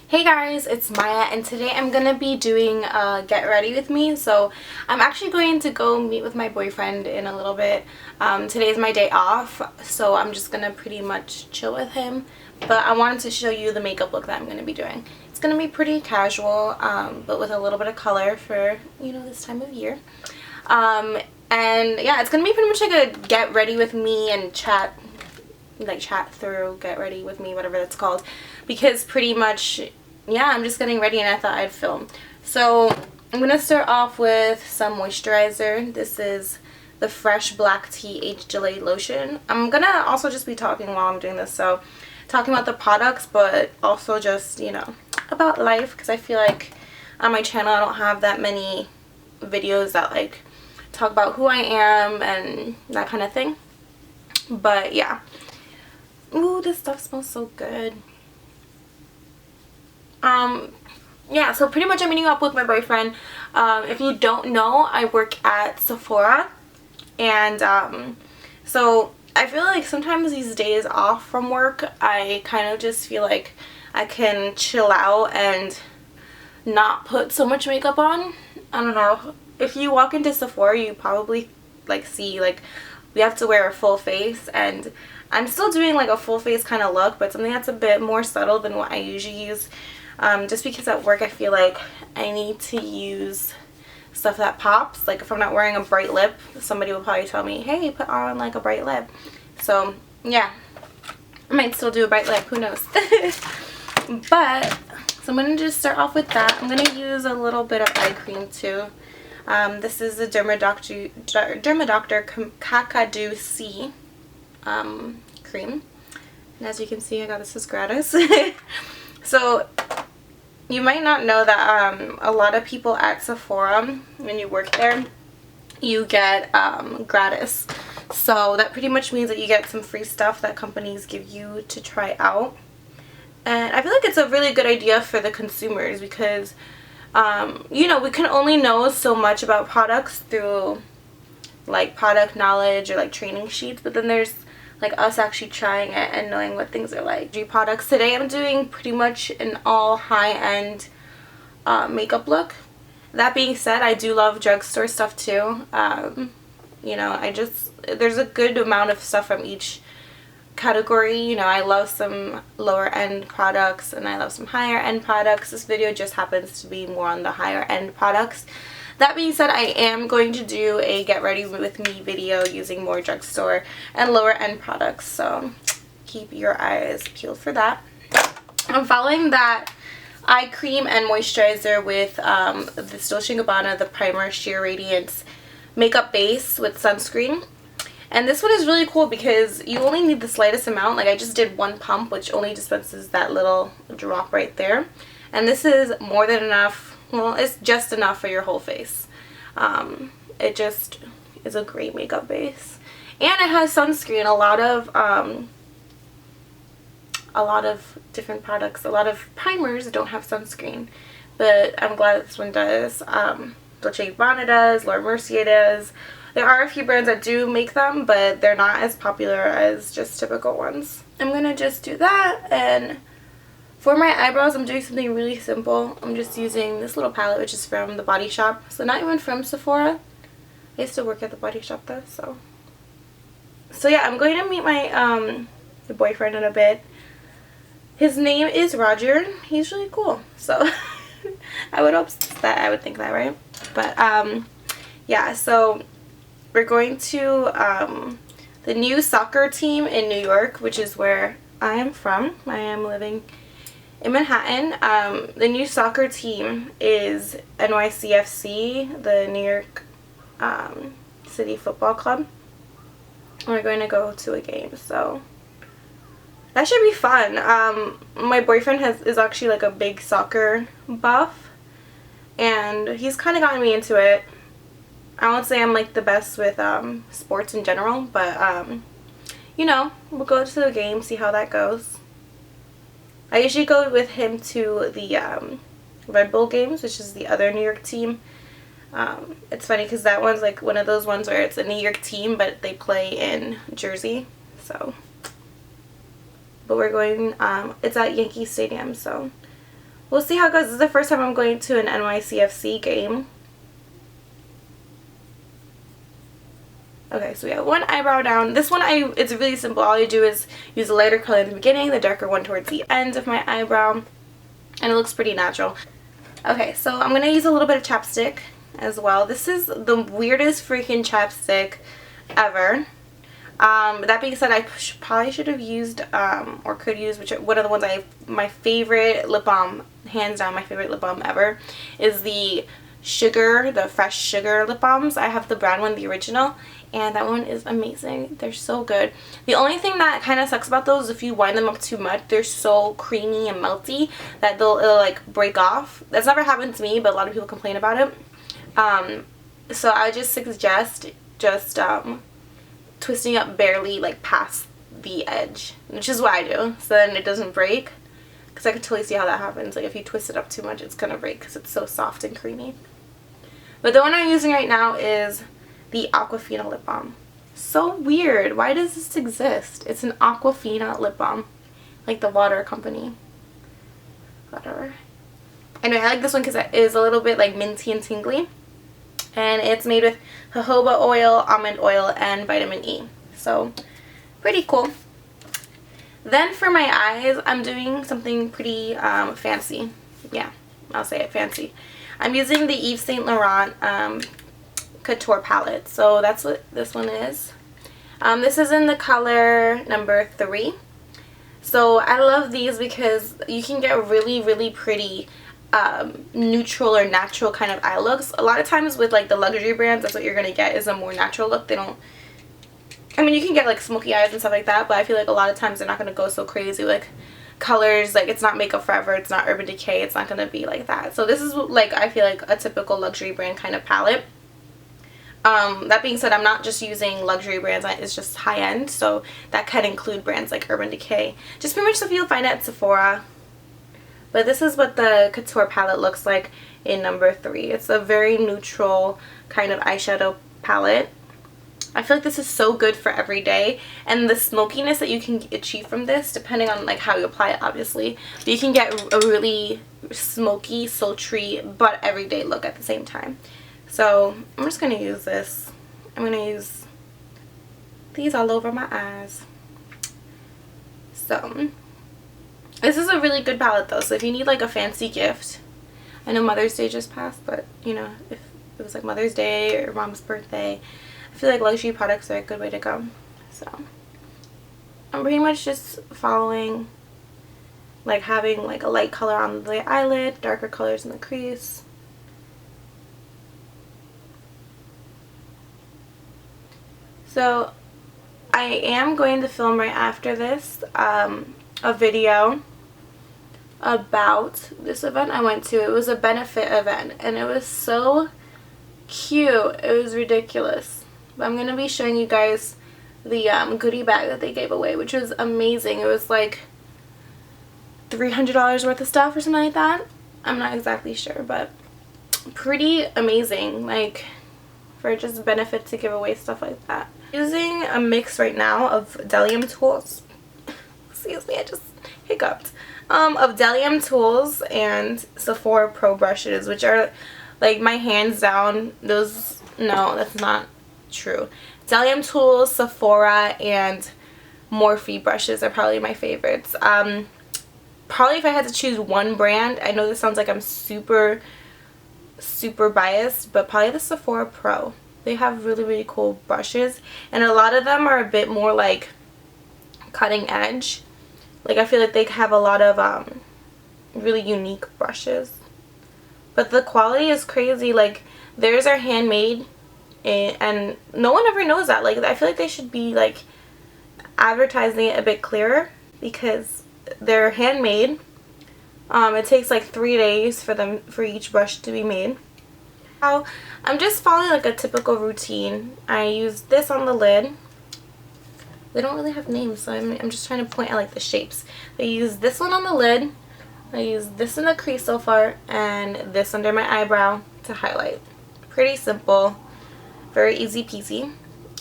Hey guys, it's Maya, and today I'm gonna be doing get ready with me. So I'm actually going to go meet with my boyfriend in a little bit. Today's my day off, so I'm just gonna pretty much chill with him. But I wanted to show you the makeup look that I'm gonna be doing. It's gonna be pretty casual, but with a little bit of color for, you know, this time of year. And yeah, it's gonna be pretty much like a get ready with me and chat through, get ready with me, whatever that's called, because pretty much, yeah, I'm just getting ready and I thought I'd film. So I'm gonna start off with some moisturizer. This is the Fresh Black Tea Age Delayed Lotion. I'm gonna also just be talking while I'm doing this, so talking about the products, but also just, you know, about life, because I feel like on my channel I don't have that many videos that like talk about who I am and that kind of thing. But yeah. Ooh, this stuff smells so good. Yeah, so pretty much I'm meeting up with my boyfriend. If you don't know, I work at Sephora, and so I feel like sometimes these days off from work, I kind of just feel like I can chill out and not put so much makeup on. I don't know. If you walk into Sephora, you probably like see like we have to wear a full face, and I'm still doing like a full face kind of look, but something that's a bit more subtle than what I usually use. Just because at work I feel like I need to use stuff that pops. Like if I'm not wearing a bright lip, somebody will probably tell me, hey, put on like a bright lip. So yeah, I might still do a bright lip, who knows. But so I'm going to just start off with that. I'm going to use a little bit of eye cream too. This is the DermaDoctor Kakadu C cream. And as you can see, I got this as gratis. So you might not know that a lot of people at Sephora, when you work there, you get gratis. So that pretty much means that you get some free stuff that companies give you to try out. And I feel like it's a really good idea for the consumers because, you know, we can only know so much about products through like product knowledge or like training sheets, but then there's like us actually trying it and knowing what things are like. Products. Today I'm doing pretty much an all high-end makeup look. That being said, I do love drugstore stuff too. You know, there's a good amount of stuff from each category. You know, I love some lower end products and I love some higher end products. This video just happens to be more on the higher end products. That being said, I am going to do a get ready with me video using more drugstore and lower end products, so keep your eyes peeled for that. I'm following that eye cream and moisturizer with the Dolce & Gabbana, the Primer Sheer Radiance makeup base with sunscreen. And this one is really cool because you only need the slightest amount. Like I just did one pump, which only dispenses that little drop right there. And this is more than enough. Well, it's just enough for your whole face. It just is a great makeup base. And it has sunscreen. A lot of different products, a lot of primers don't have sunscreen. But I'm glad this one does. Dolce & Gabbana does, Laura Mercier does. There are a few brands that do make them, but they're not as popular as just typical ones. I'm going to just do that, and for my eyebrows I'm doing something really simple. I'm just using this little palette, which is from the Body Shop. So not even from Sephora. I used to work at the Body Shop though, so yeah, I'm going to meet my boyfriend in a bit. His name is Roger. He's really cool. So I would hope that I would think that, right? But yeah, so we're going to the new soccer team in New York, which is where I am from. I am living in Manhattan. The new soccer team is NYCFC, the New York City Football Club. We're going to go to a game, so that should be fun. My boyfriend is actually like a big soccer buff, and he's kind of gotten me into it. I won't say I'm like the best with sports in general, but you know, we'll go to the game, see how that goes. I usually go with him to the Red Bull games, which is the other New York team. It's funny because that one's like one of those ones where it's a New York team, but they play in Jersey. So, but we're going, it's at Yankee Stadium, so we'll see how it goes. This is the first time I'm going to an NYCFC game. Okay, so we have one eyebrow down. This one, it's really simple. All I do is use a lighter color in the beginning, the darker one towards the end of my eyebrow, and it looks pretty natural. Okay, so I'm going to use a little bit of chapstick as well. This is the weirdest freaking chapstick ever. That being said, I probably should have used or could use one of the ones my favorite lip balm, hands down my favorite lip balm ever, is the fresh sugar lip balms. I have the brown one, the original, and that one is amazing. They're so good. The only thing that kind of sucks about those is if you wind them up too much, they're so creamy and melty that it'll like break off. That's never happened to me, but a lot of people complain about it. So I just suggest just twisting up barely like past the edge, which is what I do, so then it doesn't break, because I can totally see how that happens. Like if you twist it up too much, it's gonna break because it's so soft and creamy. But the one I'm using right now is the Aquafina lip balm. So weird. Why does this exist? It's an Aquafina lip balm, like the water company. Whatever. Anyway, I like this one because it is a little bit like minty and tingly. And it's made with jojoba oil, almond oil, and vitamin E. So, pretty cool. Then for my eyes, I'm doing something pretty fancy. Yeah, I'll say it, fancy. I'm using the Yves Saint Laurent Couture palette. So that's what this one is. This is in the color number 3. So I love these because you can get really, really pretty neutral or natural kind of eye looks. A lot of times with like the luxury brands, that's what you're gonna get, is a more natural look. They don't, I mean, you can get like smoky eyes and stuff like that, but I feel like a lot of times they're not gonna go so crazy like colors. Like it's not Makeup Forever, it's not Urban Decay, it's not gonna be like that. So this is like, I feel like a typical luxury brand kind of palette. That being said, I'm not just using luxury brands, it's just high-end, so that can include brands like Urban Decay. Just pretty much stuff you'll find at Sephora. But this is what the Couture palette looks like in number 3. It's a very neutral kind of eyeshadow palette. I feel like this is so good for every day. And the smokiness that you can achieve from this, depending on like how you apply it obviously, but you can get a really smoky, sultry, but everyday look at the same time. So I'm just going to use this. I'm going to use these all over my eyes. So this is a really good palette though, so if you need like a fancy gift, I know Mother's Day just passed, but you know, if it was like Mother's Day or Mom's birthday, I feel like luxury products are a good way to go. So I'm pretty much just following, like having like a light color on the eyelid, darker colors in the crease. So I am going to film right after this a video about this event I went to. It was a benefit event and it was so cute. It was ridiculous. But I'm going to be showing you guys the goodie bag that they gave away, which was amazing. It was like $300 worth of stuff or something like that. I'm not exactly sure, but pretty amazing, like for just benefit to give away stuff like that. Using a mix right now of Delium tools. Excuse me, I just hiccuped. Of Delium tools and Sephora Pro brushes, which are like my hands down. Those, no, that's not true. Delium tools, Sephora, and Morphe brushes are probably my favorites. Probably if I had to choose one brand, I know this sounds like I'm super biased, but probably the Sephora Pro. They have really, really cool brushes, and a lot of them are a bit more like cutting edge. Like I feel like they have a lot of really unique brushes, but the quality is crazy. Like theirs are handmade, and no one ever knows that. Like I feel like they should be like advertising it a bit clearer, because they're handmade. It takes like 3 days for each brush to be made. I'm just following like a typical routine. I use this on the lid. They don't really have names, so I'm just trying to point out like the shapes. I use this one on the lid. I use this in the crease so far, and this under my eyebrow to highlight. Pretty simple, very easy peasy.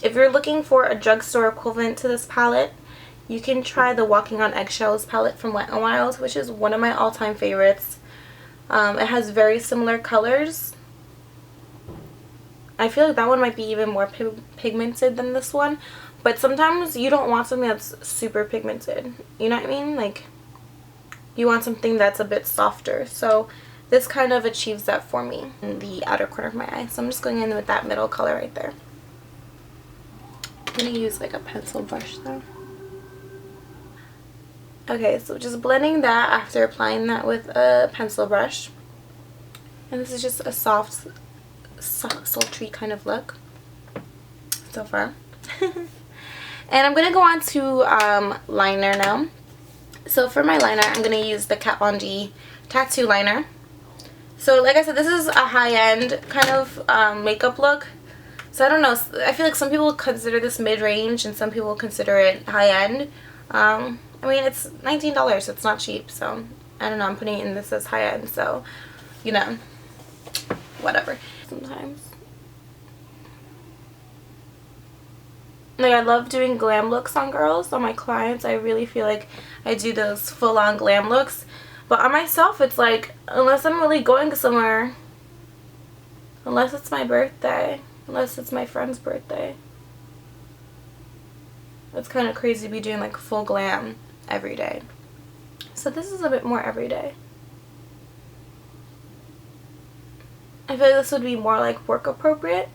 If you're looking for a drugstore equivalent to this palette, you can try the Walking on Eggshells palette from Wet n Wild, which is one of my all-time favorites. It has very similar colors. I feel like that one might be even more pigmented than this one, but sometimes you don't want something that's super pigmented, you know what I mean? Like, you want something that's a bit softer, so this kind of achieves that for me in the outer corner of my eye. So I'm just going in with that middle color right there. I'm going to use like a pencil brush though. Okay, so just blending that after applying that with a pencil brush. And this is just a soft, sultry kind of look so far. And I'm going to go on to liner now. So for my liner, I'm going to use the Kat Von D Tattoo Liner. So like I said, this is a high-end kind of makeup look. So I don't know, I feel like some people consider this mid-range and some people consider it high-end. I mean, it's $19, so it's not cheap, so I don't know, I'm putting it in this as high-end, so, you know, whatever. Sometimes. Like, I love doing glam looks on girls, on my clients. I really feel like I do those full-on glam looks. But on myself, it's like, unless I'm really going somewhere, unless it's my birthday, unless it's my friend's birthday, it's kind of crazy to be doing like full glam every day. So this is a bit more everyday. I feel like this would be more like work appropriate.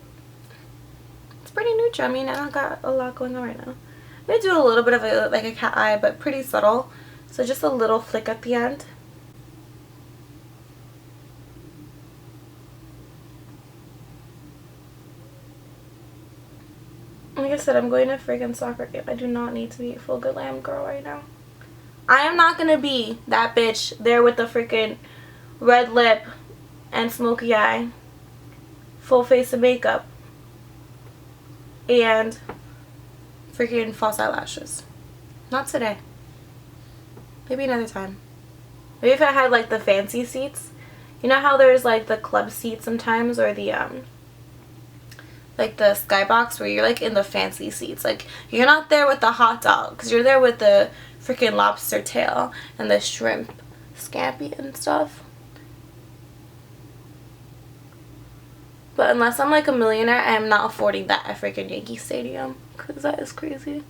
It's pretty neutral. I mean, I don't got a lot going on right now. I'm going to do a little bit of a, like a cat eye, but pretty subtle. So just a little flick at the end. Like I said, I'm going to a freaking soccer game. I do not need to be a full glam girl right now. I am not going to be that bitch there with the freaking red lip and smoky eye, full face of makeup, and freaking false eyelashes. Not today. Maybe another time. Maybe if I had like the fancy seats. You know how there's like the club seats sometimes, or the like the skybox where you're like in the fancy seats. Like, you're not there with the hot dogs, you're there with the freaking lobster tail and the shrimp scampi and stuff. But unless I'm like a millionaire, I am not affording that at freaking Yankee Stadium, because that is crazy.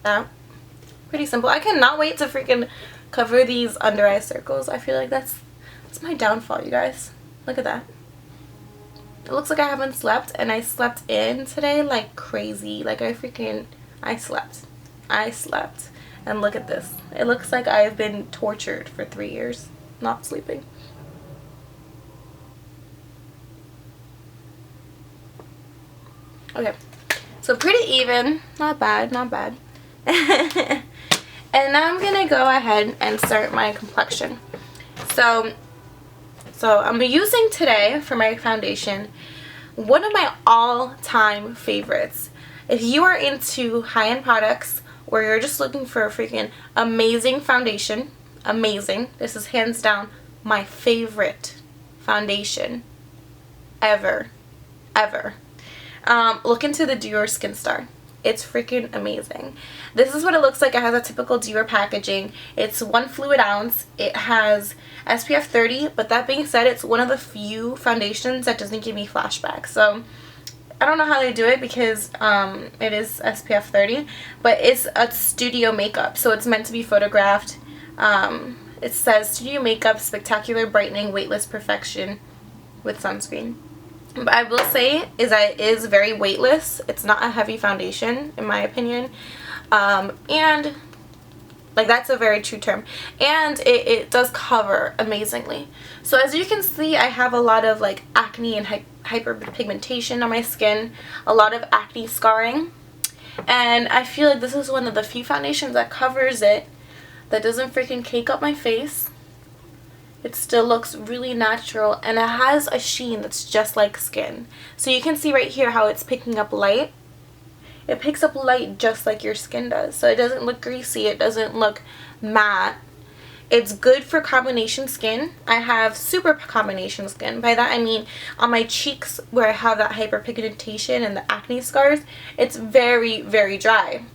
Yeah, pretty simple. I cannot wait to freaking cover these under eye circles. I feel like that's my downfall, you guys. Look at that. It looks like I haven't slept, and I slept in today like crazy. Like I slept. And look at this. It looks like I've been tortured for 3 years not sleeping. Okay, so pretty even. Not bad, not bad. And now I'm gonna go ahead and start my complexion. So I'm using today for my foundation one of my all-time favorites. If you are into high-end products, or you're just looking for a freaking amazing foundation, amazing, this is hands down my favorite foundation ever. Look into the Dior Skin Star. It's freaking amazing. This is what it looks like. It has a typical Dior packaging. It's 1 fluid ounce. It has SPF 30, but that being said, it's one of the few foundations that doesn't give me flashbacks. So I don't know how they do it, because it is SPF 30, but it's a studio makeup, so it's meant to be photographed. It says studio makeup, spectacular brightening, weightless perfection with sunscreen. But I will say it is very weightless. It's not a heavy foundation, in my opinion. And like, that's a very true term. And it does cover amazingly. So as you can see, I have a lot of like acne and hyperpigmentation on my skin. A lot of acne scarring. And I feel like this is one of the few foundations that covers it, that doesn't freaking cake up my face. It still looks really natural, and it has a sheen that's just like skin. So you can see right here how it's picking up light. It picks up light just like your skin does. So it doesn't look greasy, it doesn't look matte. It's good for combination skin. I have super combination skin. By that I mean on my cheeks where I have that hyperpigmentation and the acne scars, it's very, very dry.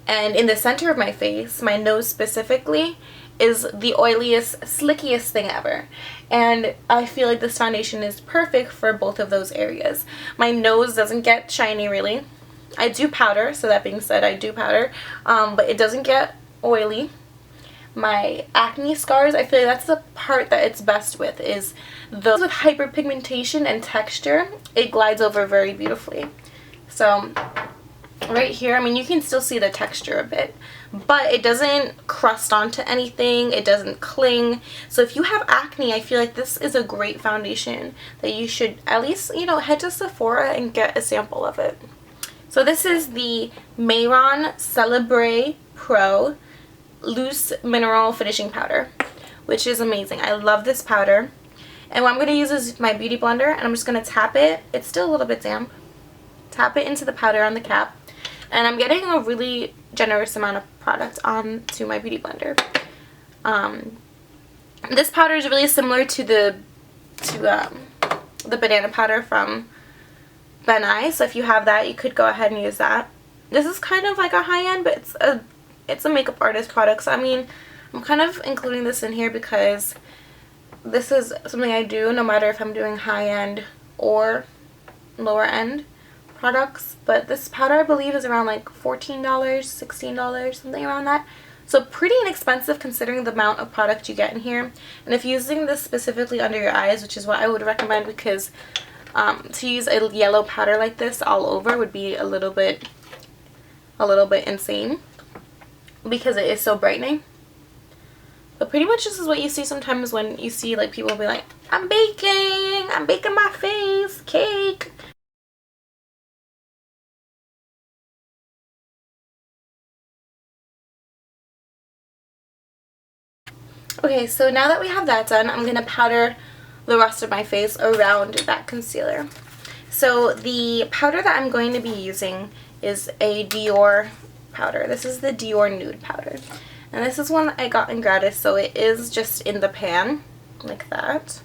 And in the center of my face, my nose specifically, is the oiliest, slickiest thing ever. And I feel like this foundation is perfect for both of those areas. My nose doesn't get shiny really. I do powder, so that being said, I do powder, but it doesn't get oily. My acne scars, I feel like that's the part that it's best with, is those with hyperpigmentation and texture. It glides over very beautifully. So right here, I mean, you can still see the texture a bit, but it doesn't crust onto anything. It doesn't cling. So if you have acne, I feel like this is a great foundation that you should at least, you know, head to Sephora and get a sample of it. So this is the Mehron Celebre Pro Loose Mineral Finishing Powder, which is amazing. I love this powder. And what I'm going to use is my beauty blender, and I'm just going to tap it. It's still a little bit damp. Tap it into the powder on the cap. And I'm getting a really generous amount of product onto my beauty blender. This powder is really similar to the banana powder from Ben Nye. So if you have that, you could go ahead and use that. This is kind of like a high-end, but it's a makeup artist product. So I mean, I'm kind of including this in here because this is something I do no matter if I'm doing high-end or lower-end products. But this powder, I believe, is around like $14, $16, something around that. So pretty inexpensive considering the amount of product you get in here. And if you're using this specifically under your eyes, which is what I would recommend, because to use a yellow powder like this all over would be a little bit insane because it is so brightening. But pretty much this is what you see sometimes when you see like people be like, I'm baking my face, cake. Okay, so now that we have that done, I'm going to powder the rest of my face around that concealer. So the powder that I'm going to be using is a Dior powder. This is the Dior Nude powder. And this is one that I got in gratis, so it is just in the pan, like that.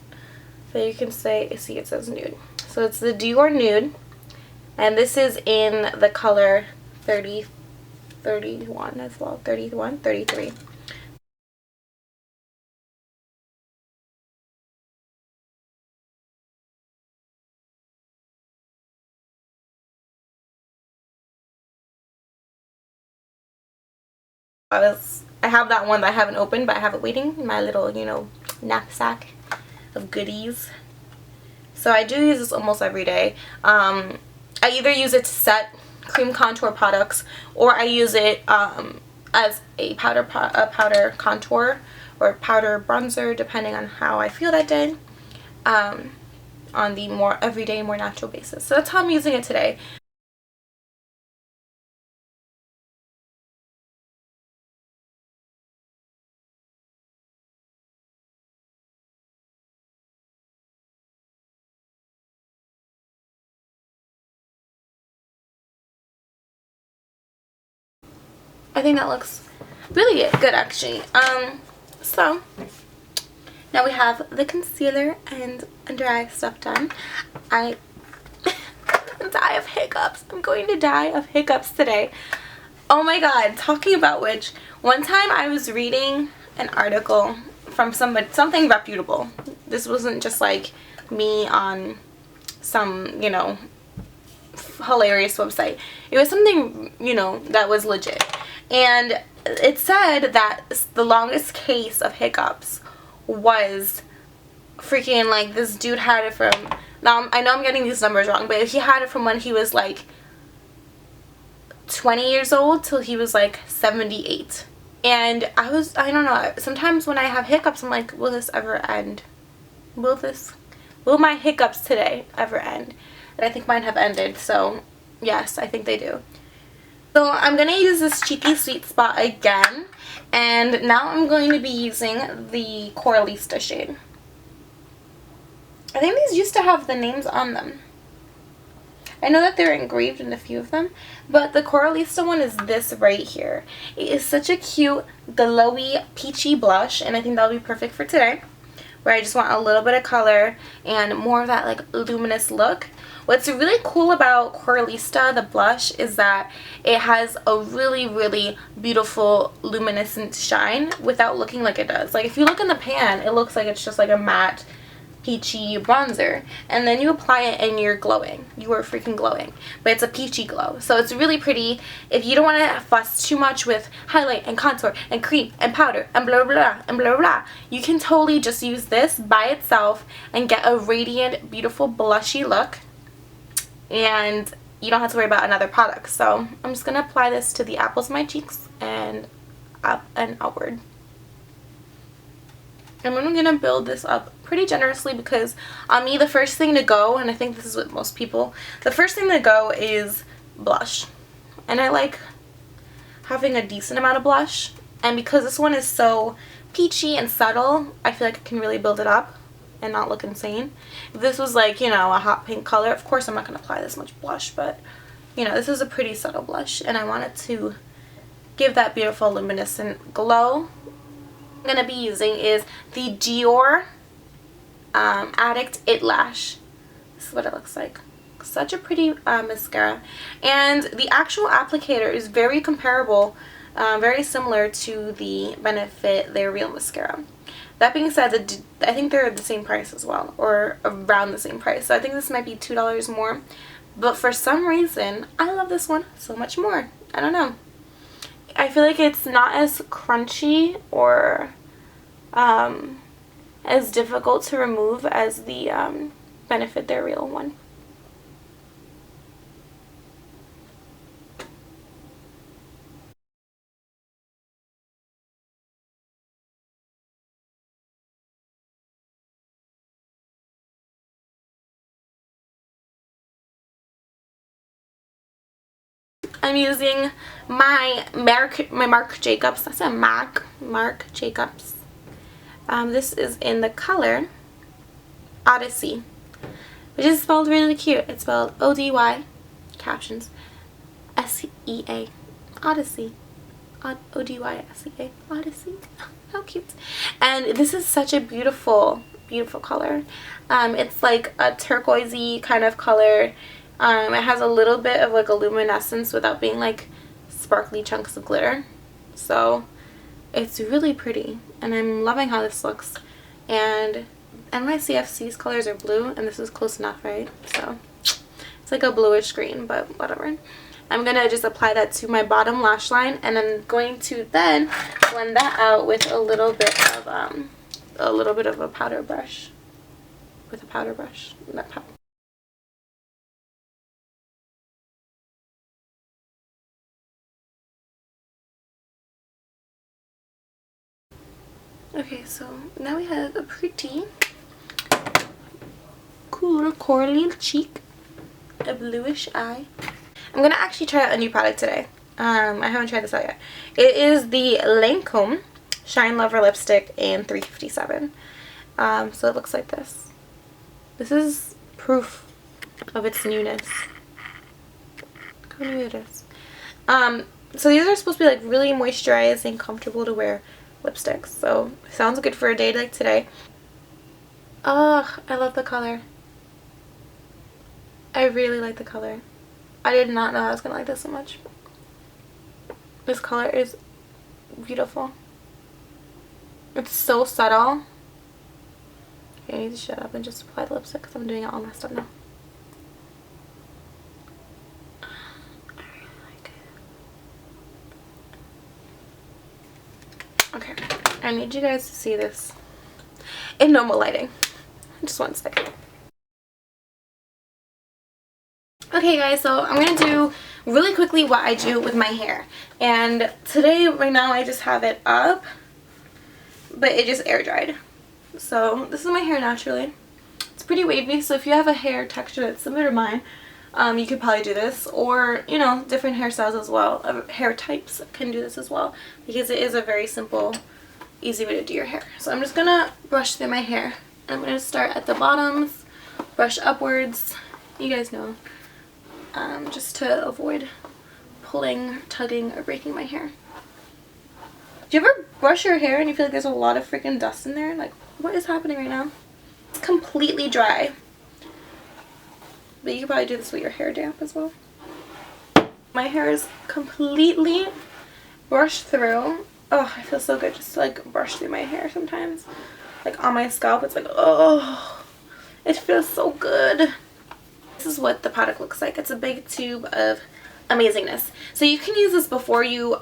So you can see it says nude. So it's the Dior Nude, and this is in the color 31 as well, 31, 33. I have that one that I haven't opened, but I have it waiting in my little, you know, knapsack of goodies. So I do use this almost every day. I either use it to set cream contour products, or I use it as a powder contour or powder bronzer, depending on how I feel that day, on the more everyday, more natural basis. So that's how I'm using it today. I think that looks really good actually. So now we have the concealer and under eye stuff done. I die of hiccups. I'm going to die of hiccups today. Oh my god, talking about which, one time I was reading an article from something reputable. This wasn't just like me on some, you know, hilarious website. It was something, you know, that was legit. And it said that the longest case of hiccups was freaking, like, this dude had it from, now I know I'm getting these numbers wrong, but he had it from when he was like 20 years old till he was like 78. And I don't know, sometimes when I have hiccups I'm like, will this ever end? Will my hiccups today ever end? And I think mine have ended, so yes, I think they do. So I'm going to use this Cheeky Sweet Spot again, and now I'm going to be using the Coralista shade. I think these used to have the names on them. I know that they're engraved in a few of them, but the Coralista one is this right here. It is such a cute, glowy, peachy blush, and I think that'll be perfect for today, where I just want a little bit of color and more of that like luminous look. What's really cool about Coralista, the blush, is that it has a really, really beautiful luminescent shine without looking like it does. Like if you look in the pan, it looks like it's just like a matte peachy bronzer, and then you apply it and you're glowing. You are freaking glowing, but it's a peachy glow, so it's really pretty. If you don't want to fuss too much with highlight and contour and cream and powder and blah blah blah and blah blah, you can totally just use this by itself and get a radiant, beautiful, blushy look, and you don't have to worry about another product. So I'm just gonna apply this to the apples of my cheeks and up and outward. And I'm going to build this up pretty generously because on me the first thing to go, and I think this is with most people, the first thing to go is blush. And I like having a decent amount of blush, and because this one is so peachy and subtle, I feel like I can really build it up and not look insane. If this was like, you know, a hot pink color, of course I'm not going to apply this much blush, but you know, this is a pretty subtle blush and I want it to give that beautiful luminescent glow. I'm going to be using is the Dior Addict It-Lash. This is what it looks like. Such a pretty mascara. And the actual applicator is very comparable, very similar to the Benefit They're Real mascara. That being said, I think they're the same price as well, or around the same price. So I think this might be $2 more. But for some reason, I love this one so much more. I don't know. I feel like it's not as crunchy or as difficult to remove as the Benefit They're Real one. I'm using my Marc Jacobs. That's a Marc Jacobs. This is in the color Odyssey, which is spelled really cute. It's spelled O-D-Y, captions, S-E-A, Odyssey. O-D-Y-S-E-A, Odyssey. How cute. And this is such a beautiful, beautiful color. It's like a turquoisey kind of color. It has a little bit of like a luminescence without being like sparkly chunks of glitter. So it's really pretty and I'm loving how this looks. And NYCFC's colors are blue and this is close enough, right? So it's like a bluish green, but whatever. I'm going to just apply that to my bottom lash line and I'm going to then blend that out with a little bit of a powder brush. With a powder brush. Not powder. Okay, so now we have a pretty cool corally cheek, a bluish eye. I'm going to actually try out a new product today. I haven't tried this out yet. It is the Lancome Shine Lover Lipstick in 357. So it looks like this. This is proof of its newness. Look how new it is. So these are supposed to be like really moisturizing, comfortable to wear lipsticks, so sounds good for a day like today. Ugh, I love the color. I really like the color. I did not know I was gonna like this so much. This color is beautiful. It's so subtle. Okay, I need to shut up and just apply the lipstick because I'm doing it all messed up now. Okay, I need you guys to see this in normal lighting. Just one second. Okay guys, so I'm going to do really quickly what I do with my hair. And today, right now, I just have it up, but it just air dried. So this is my hair naturally. It's pretty wavy, so if you have a hair texture that's similar to mine, you could probably do this, or you know, different hairstyles as well, hair types can do this as well, because it is a very simple, easy way to do your hair. So I'm just gonna brush through my hair, and I'm gonna start at the bottoms, brush upwards. You guys know, just to avoid pulling, tugging, or breaking my hair. Do you ever brush your hair and you feel like there's a lot of freaking dust in there? Like, what is happening right now? It's completely dry. But you can probably do this with your hair damp as well. My hair is completely brushed through. Oh, I feel so good just to like brush through my hair sometimes. Like on my scalp, it's like, oh, it feels so good. This is what the product looks like. It's a big tube of amazingness. So you can use this before you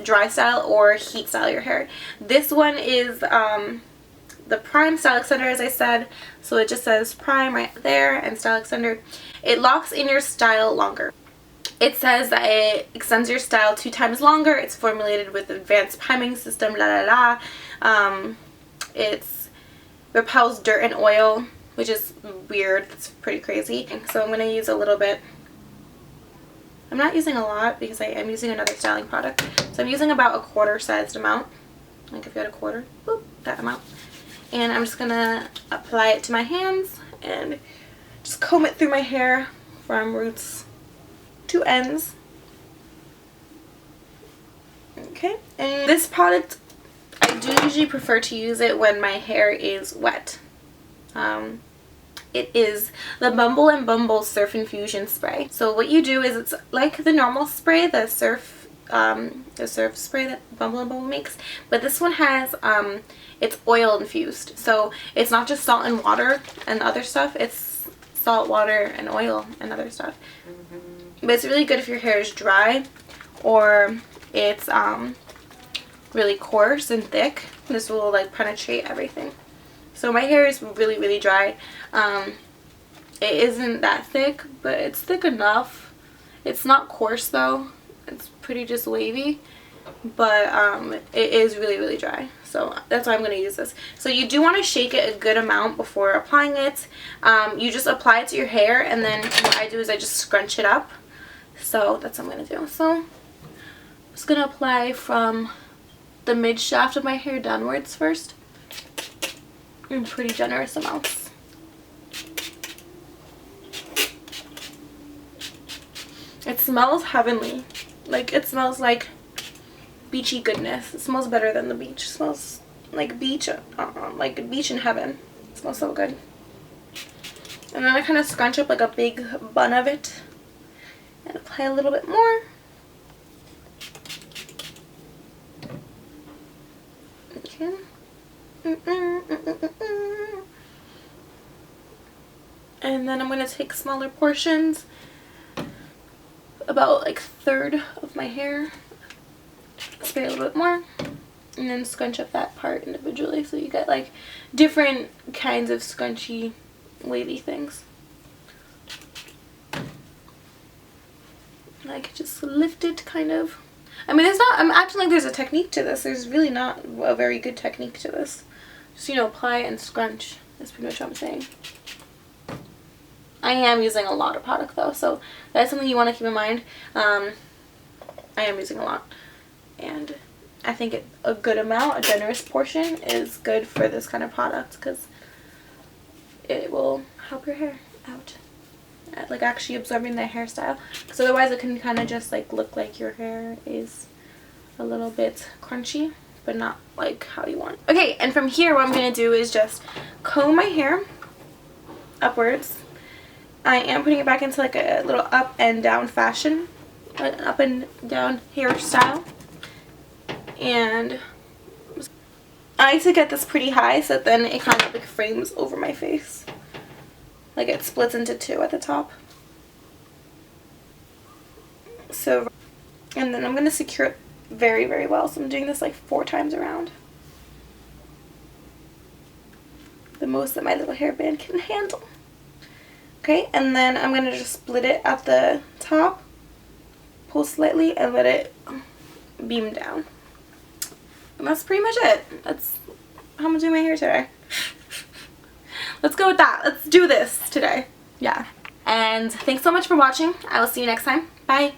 dry style or heat style your hair. This one is the Prime Style Extender, as I said. So it just says Prime right there and Style Extender. It locks in your style longer. It says that it extends your style 2 times longer. It's formulated with advanced priming system, It repels dirt and oil, which is weird. It's pretty crazy. So I'm going to use a little bit. I'm not using a lot because I am using another styling product. So I'm using about a quarter sized amount. Like if you had a quarter, boop, that amount. And I'm just going to apply it to my hands and just comb it through my hair from roots to ends. Okay, and this product, I do usually prefer to use it when my hair is wet. It is the Bumble and Bumble Surf Infusion Spray. So what you do is, it's like the normal spray, the surf spray that Bumble and Bumble makes, but this one has it's oil infused. So it's not just salt and water and other stuff, it's salt, water, and oil and other stuff. But it's really good if your hair is dry or it's really coarse and thick. This will like penetrate everything. So my hair is really, really dry. It isn't that thick, but it's thick enough. It's not coarse though. It's pretty just wavy. But it is really, really dry. So that's why I'm going to use this. So you do want to shake it a good amount before applying it. You just apply it to your hair, and then what I do is I just scrunch it up. So that's what I'm going to do. So I'm just going to apply from the mid shaft of my hair downwards first. In pretty generous amounts. It smells heavenly. Like, it smells like beachy goodness. It smells better than the beach. It smells like beach in heaven. It smells so good. And then I kind of scrunch up like a big bun of it and apply a little bit more. Okay. And then I'm going to take smaller portions, about like a third of my hair, spray a little bit more, and then scrunch up that part individually so you get like different kinds of scrunchy, wavy things. Like just lift it kind of. I mean, there's not, I'm acting like there's a technique to this. There's really not a very good technique to this. Just, you know, apply and scrunch. That's pretty much what I'm saying. I am using a lot of product though, so that's something you want to keep in mind. I am using a lot. And I think a good amount, a generous portion, is good for this kind of product because it will help your hair out. Like actually absorbing the hairstyle, because otherwise it can kind of just like look like your hair is a little bit crunchy, but not like how you want. Okay, and from here what I'm going to do is just comb my hair upwards. I am putting it back into like a little up and down fashion, an up and down hairstyle. And I like to get this pretty high so that then it kind of like frames over my face. Like it splits into 2 at the top. So, and then I'm going to secure it very, very well. So I'm doing this like 4 times around. The most that my little hairband can handle. Okay, and then I'm going to just split it at the top, pull slightly, and let it beam down. And that's pretty much it. That's how I'm doing my hair today. Let's go with that. Let's do this today. Yeah. And thanks so much for watching. I will see you next time. Bye.